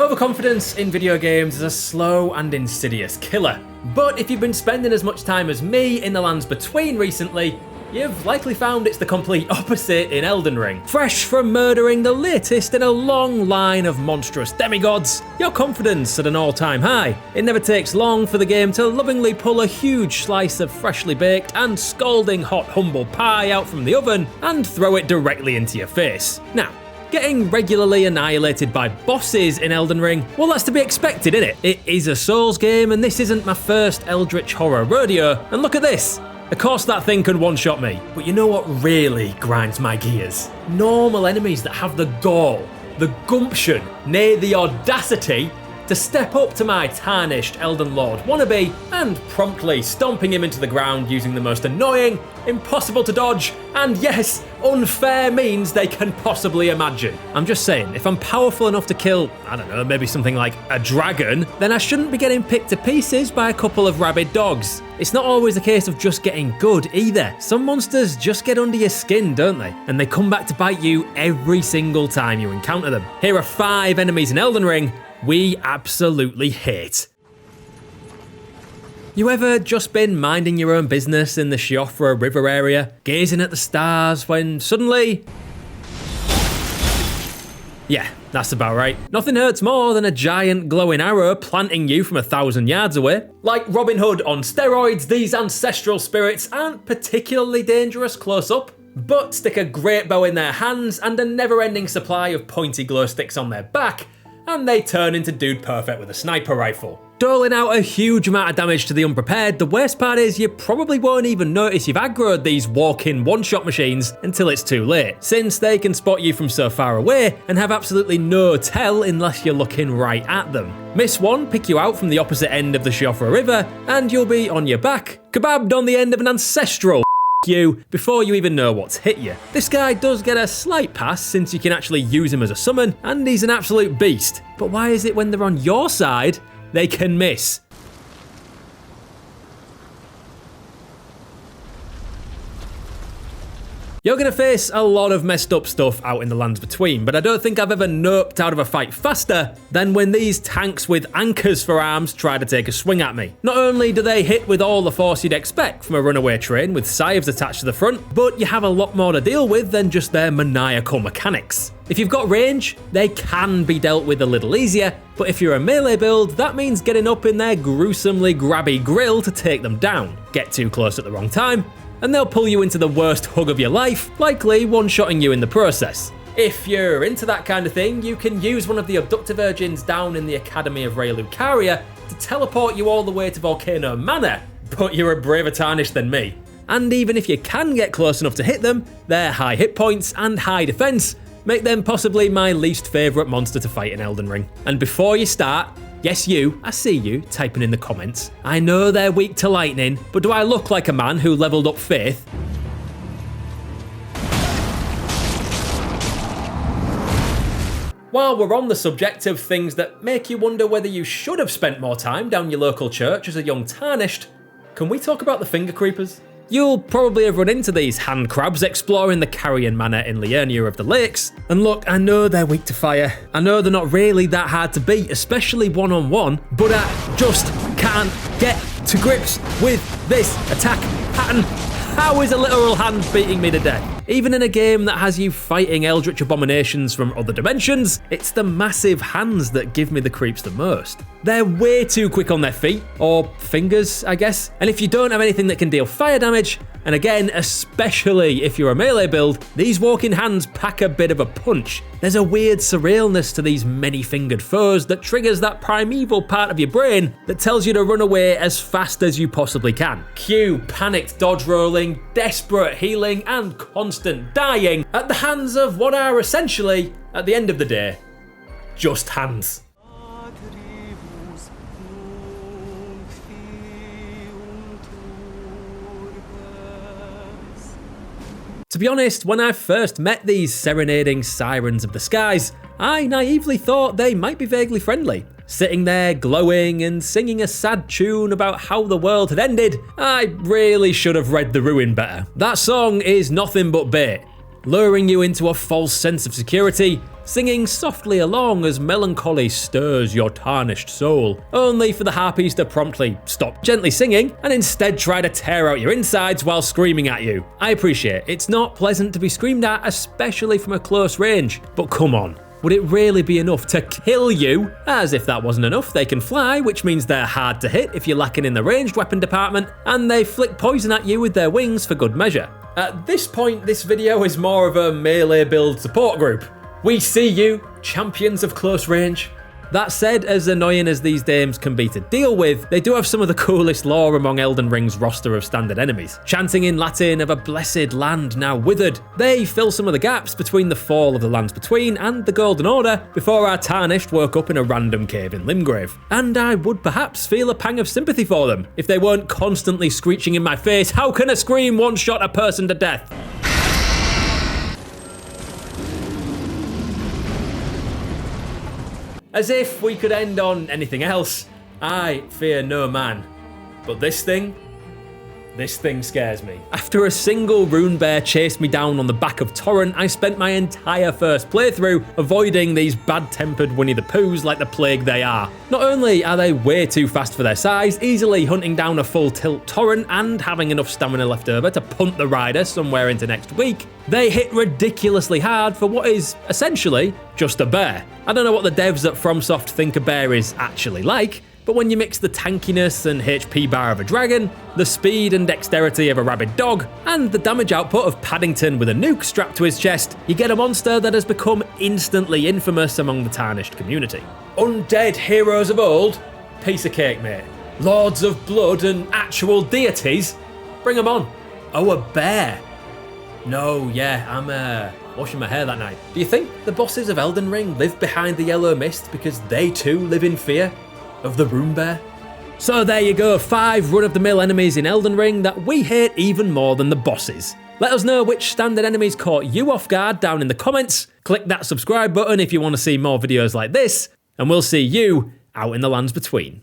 Overconfidence in video games is a slow and insidious killer, but if you've been spending as much time as me in the lands between recently, you've likely found it's the complete opposite in Elden Ring. Fresh from murdering the latest in a long line of monstrous demigods, your confidence at an all-time high. It never takes long for the game to lovingly pull a huge slice of freshly baked and scalding hot humble pie out from the oven and throw it directly into your face. Now, getting regularly annihilated by bosses in Elden Ring, well, that's to be expected, innit? It is a Souls game, and this isn't my first Eldritch horror rodeo, and look at this. Of course that thing can one-shot me, but you know what really grinds my gears? Normal enemies that have the gall, the gumption, nay the audacity to step up to my Tarnished Elden Lord wannabe and promptly stomping him into the ground using the most annoying, impossible to dodge, and yes, unfair means they can possibly imagine. I'm just saying, if I'm powerful enough to kill, I don't know, maybe something like a dragon, then I shouldn't be getting picked to pieces by a couple of rabid dogs. It's not always a case of just getting good either. Some monsters just get under your skin, don't they? And they come back to bite you every single time you encounter them. Here are 5 enemies in Elden Ring we absolutely hate. You ever just been minding your own business in the Siofra River area, gazing at the stars when suddenly... Yeah, that's about right. Nothing hurts more than a giant glowing arrow planting you from 1,000 yards away. Like Robin Hood on steroids, these ancestral spirits aren't particularly dangerous close up, but stick a great bow in their hands and a never-ending supply of pointy glow sticks on their back, and they turn into Dude Perfect with a sniper rifle. Doling out a huge amount of damage to the unprepared, the worst part is you probably won't even notice you've aggroed these walk-in one-shot machines until it's too late, since they can spot you from so far away and have absolutely no tell unless you're looking right at them. Miss one, pick you out from the opposite end of the Siofra River, and you'll be on your back, kebabbed on the end of an ancestral you before you even know what's hit you. This guy does get a slight pass since you can actually use him as a summon, and he's an absolute beast. But why is it when they're on your side, they can miss? You're going to face a lot of messed up stuff out in the lands between, but I don't think I've ever noped out of a fight faster than when these tanks with anchors for arms try to take a swing at me. Not only do they hit with all the force you'd expect from a runaway train with scythes attached to the front, but you have a lot more to deal with than just their maniacal mechanics. If you've got range, they can be dealt with a little easier, but if you're a melee build, that means getting up in their gruesomely grabby grill to take them down. Get too close at the wrong time, and they'll pull you into the worst hug of your life, likely one-shotting you in the process. If you're into that kind of thing, you can use one of the abductor virgins down in the Academy of Ray Lucaria to teleport you all the way to Volcano Manor, but you're a braver Tarnished than me. And even if you can get close enough to hit them, their high hit points and high defense make them possibly my least favourite monster to fight in Elden Ring. And before you start, yes you, I see you typing in the comments, I know they're weak to lightning, but do I look like a man who leveled up faith? While we're on the subject of things that make you wonder whether you should have spent more time down your local church as a young Tarnished, can we talk about the finger creepers? You'll probably have run into these hand crabs exploring the Carrion Manor in Liurnia of the Lakes. And look, I know they're weak to fire. I know they're not really that hard to beat, especially one-on-one, but I just can't get to grips with this attack pattern. How is a literal hand beating me to death? Even in a game that has you fighting eldritch abominations from other dimensions, it's the massive hands that give me the creeps the most. They're way too quick on their feet, or fingers, I guess. And if you don't have anything that can deal fire damage, and again, especially if you're a melee build, these walking hands pack a bit of a punch. There's a weird surrealness to these many-fingered foes that triggers that primeval part of your brain that tells you to run away as fast as you possibly can. Cue panicked dodge rolling, desperate healing, and constant dying at the hands of what are essentially, at the end of the day, just hands. To be honest, when I first met these serenading sirens of the skies, I naively thought they might be vaguely friendly. Sitting there glowing and singing a sad tune about how the world had ended, I really should have read the rune better. That song is nothing but bait. luring you into a false sense of security, singing softly along as melancholy stirs your tarnished soul, only for the harpies to promptly stop gently singing and instead try to tear out your insides while screaming at you. I appreciate it's not pleasant to be screamed at, especially from a close range, but come on. Would it really be enough to kill you? As if that wasn't enough, they can fly, which means they're hard to hit if you're lacking in the ranged weapon department, and they flick poison at you with their wings for good measure. At this point, this video is more of a melee build support group. We see you, champions of close range. That said, as annoying as these dames can be to deal with, they do have some of the coolest lore among Elden Ring's roster of standard enemies. Chanting in Latin of a blessed land now withered, they fill some of the gaps between the fall of the lands between and the Golden Order before our Tarnished woke up in a random cave in Limgrave. And I would perhaps feel a pang of sympathy for them if they weren't constantly screeching in my face, "How can a scream one-shot a person to death?" As if we could end on anything else. I fear no man. But this thing scares me. After a single rune bear chased me down on the back of Torrent, I spent my entire first playthrough avoiding these bad-tempered Winnie the Poohs like the plague they are. Not only are they way too fast for their size, easily hunting down a full tilt Torrent and having enough stamina left over to punt the rider somewhere into next week, they hit ridiculously hard for what is essentially just a bear. I don't know what the devs at FromSoft think a bear is actually like, but when you mix the tankiness and HP bar of a dragon, the speed and dexterity of a rabid dog, and the damage output of Paddington with a nuke strapped to his chest, you get a monster that has become instantly infamous among the Tarnished community. Undead heroes of old? Piece of cake, mate. Lords of blood and actual deities? Bring them on. Oh, a bear. No, yeah, I'm washing my hair that night. Do you think the bosses of Elden Ring live behind the yellow mist because they too live in fear of the rune bear? So there you go, 5 run-of-the-mill enemies in Elden Ring that we hate even more than the bosses. Let us know which standard enemies caught you off guard down in the comments. Click that subscribe button if you want to see more videos like this, and we'll see you out in the lands between.